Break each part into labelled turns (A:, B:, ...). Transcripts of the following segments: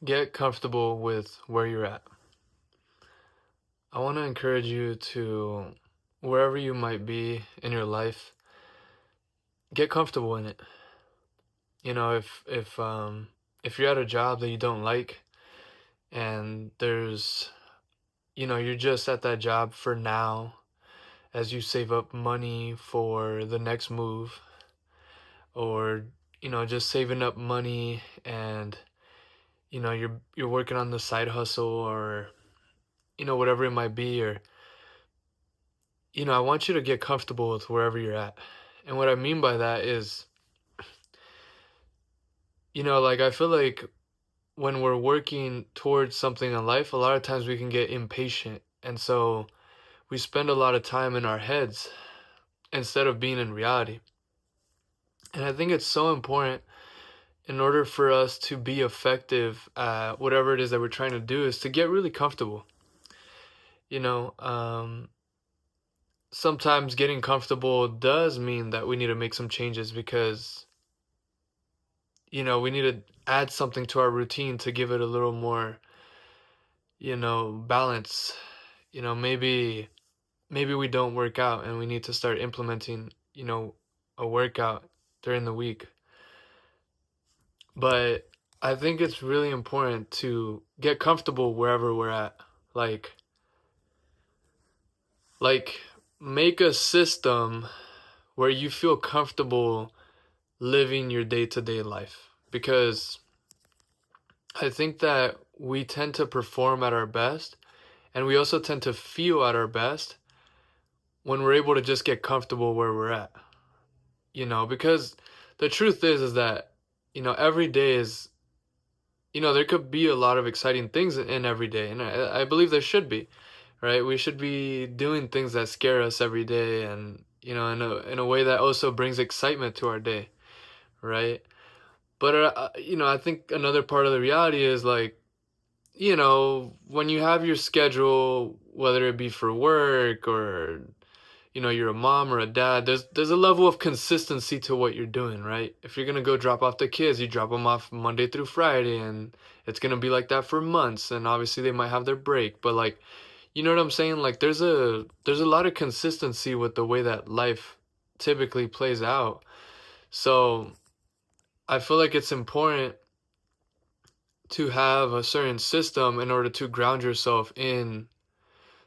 A: Get comfortable with where you're at. I want to encourage you to, wherever you might be in your life, get comfortable in it. You know, if you're at a job that you don't like and you're just at that job for now as you save up money for the next move, or just saving up money, and you're working on the side hustle, or whatever it might be, or I want you to get comfortable with wherever you're at. And what I mean by that is, like, I feel like when we're working towards something in life, a lot of times we can get impatient. And so we spend a lot of time in our heads instead of being in reality. And I think it's so important, in order for us to be effective at whatever it is that we're trying to do, is to get really comfortable. You know, sometimes getting comfortable does mean that we need to make some changes, because we need to add something to our routine to give it a little more, balance. Maybe we don't work out and we need to start implementing, a workout during the week. But I think it's really important to get comfortable wherever we're at. Like like make a system where you feel comfortable living your day-to-day life, because I think that we tend to perform at our best, and we also tend to feel at our best when we're able to just get comfortable where we're at. Because the truth is that every day is, there could be a lot of exciting things in every day, and I believe there should be, right? We should be doing things that scare us every day, and in a way that also brings excitement to our day, right? But I think another part of the reality is, like, when you have your schedule, whether it be for work, or you're a mom or a dad, there's a level of consistency to what you're doing, right? If you're gonna go drop off the kids, you drop them off Monday through Friday, and it's gonna be like that for months. And obviously they might have their break, but, like, you know what I'm saying? Like, there's a lot of consistency with the way that life typically plays out. So I feel like it's important to have a certain system in order to ground yourself in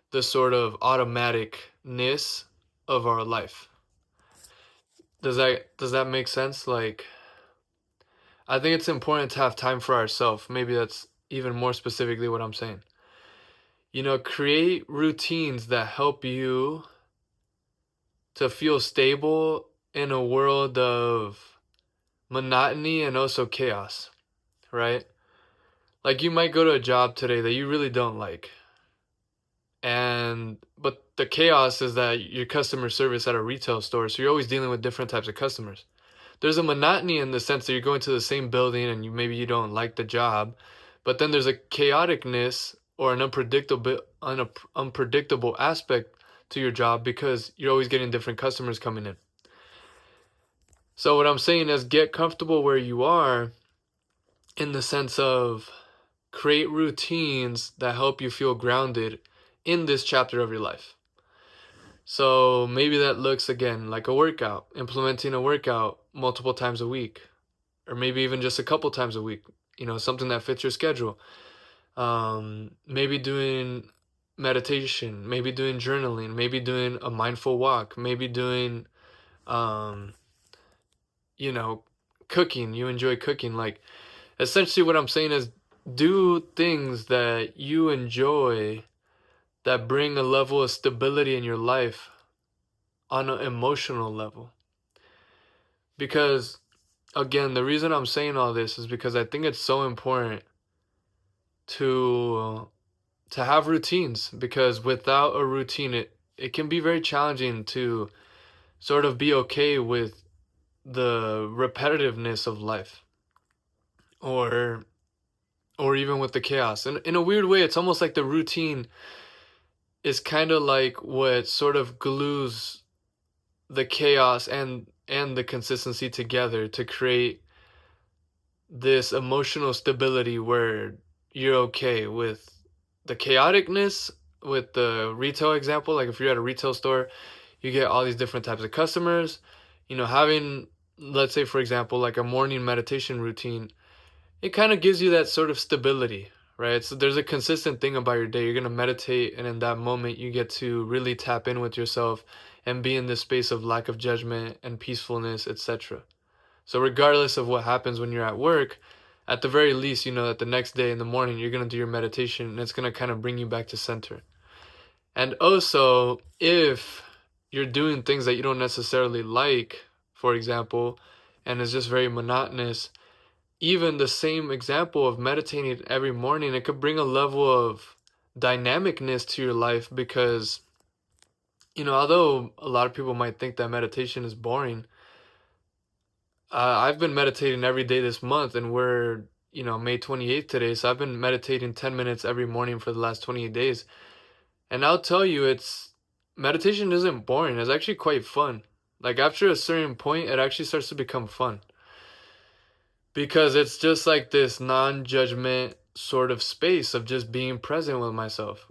A: the sort of automaticness of our life. Does that make sense? Like, I think it's important to have time for ourselves. Maybe that's even more specifically what I'm saying. Create routines that help you to feel stable in a world of monotony and also chaos, right? Like, you might go to a job today that you really don't like. But the chaos is that your customer service at a retail store, so you're always dealing with different types of customers. There's a monotony in the sense that you're going to the same building and maybe you don't like the job, but then there's a chaoticness or an unpredictable aspect to your job, because you're always getting different customers coming in. So what I'm saying is, get comfortable where you are, in the sense of create routines that help you feel grounded in this chapter of your life. So maybe that looks, again, like a workout, implementing a workout multiple times a week, or maybe even just a couple times a week, something that fits your schedule. Maybe doing meditation, maybe doing journaling, maybe doing a mindful walk, maybe doing, um, you know, cooking. You enjoy cooking. Like, essentially what I'm saying is, do things that you enjoy that bring a level of stability in your life on an emotional level. Because, again, the reason I'm saying all this is because I think it's so important to have routines, because without a routine, it can be very challenging to sort of be okay with the repetitiveness of life, or even with the chaos. And in a weird way, it's almost like the routine is kind of like what sort of glues the chaos and the consistency together to create this emotional stability where you're okay with the chaoticness. With the retail example, like if you're at a retail store, you get all these different types of customers. Having, let's say for example, like a morning meditation routine, it kind of gives you that sort of stability, right? So there's a consistent thing about your day. You're going to meditate, and in that moment you get to really tap in with yourself and be in this space of lack of judgment and peacefulness, etc. So regardless of what happens when you're at work, at the very least, you know that the next day in the morning you're going to do your meditation, and it's going to kind of bring you back to center. And also, if you're doing things that you don't necessarily like, for example, and it's just very monotonous, even the same example of meditating every morning, it could bring a level of dynamicness to your life because, although a lot of people might think that meditation is boring, I've been meditating every day this month, and we're, May 28th today, so I've been meditating 10 minutes every morning for the last 28 days. And I'll tell you, meditation isn't boring. It's actually quite fun. Like after a certain point, it actually starts to become fun. Because it's just like this non-judgment sort of space of just being present with myself.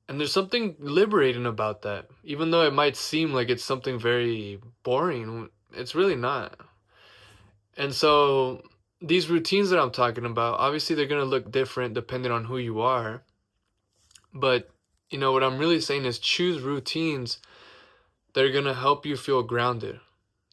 A: And there's something liberating about that. Even though it might seem like it's something very boring, it's really not. And so these routines that I'm talking about, obviously they're going to look different depending on who you are. But, what I'm really saying is choose routines that are going to help you feel grounded,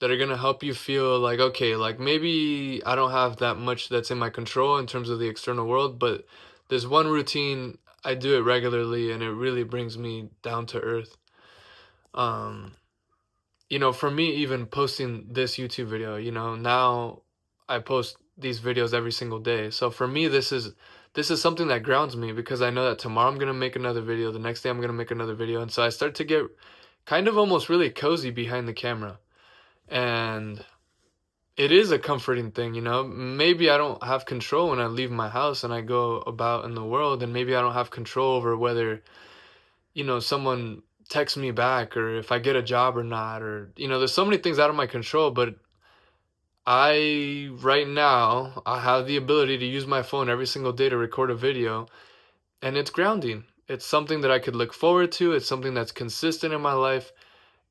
A: that are going to help you feel like, okay, like maybe I don't have that much that's in my control in terms of the external world, but there's one routine, I do it regularly, and it really brings me down to earth. For me, even posting this YouTube video, now I post these videos every single day. So for me, this is something that grounds me because I know that tomorrow I'm going to make another video, the next day I'm going to make another video. And so I start to get kind of almost really cozy behind the camera. And it is a comforting thing, Maybe I don't have control when I leave my house and I go about in the world, and maybe I don't have control over whether, someone texts me back or if I get a job or not, or, there's so many things out of my control, but right now, I have the ability to use my phone every single day to record a video, and it's grounding. It's something that I could look forward to. It's something that's consistent in my life,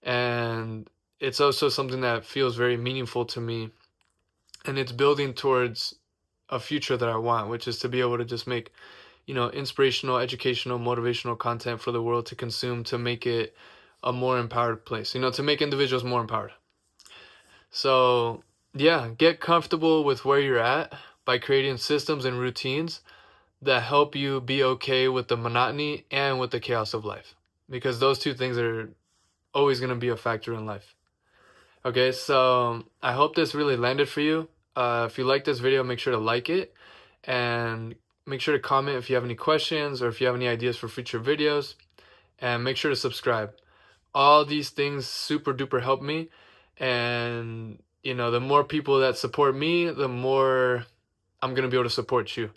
A: and it's also something that feels very meaningful to me, and it's building towards a future that I want, which is to be able to just make, inspirational, educational, motivational content for the world to consume, to make it a more empowered place, to make individuals more empowered. So yeah, get comfortable with where you're at by creating systems and routines that help you be okay with the monotony and with the chaos of life, because those two things are always going to be a factor in life. Okay, so I hope this really landed for you. If you like this video, make sure to like it, and make sure to comment if you have any questions or if you have any ideas for future videos, and make sure to subscribe. All these things super duper help me, and the more people that support me, the more I'm going to be able to support you.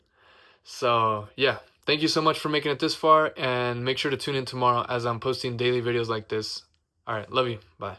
A: So yeah, thank you so much for making it this far, and make sure to tune in tomorrow as I'm posting daily videos like this. All right, love you. Bye.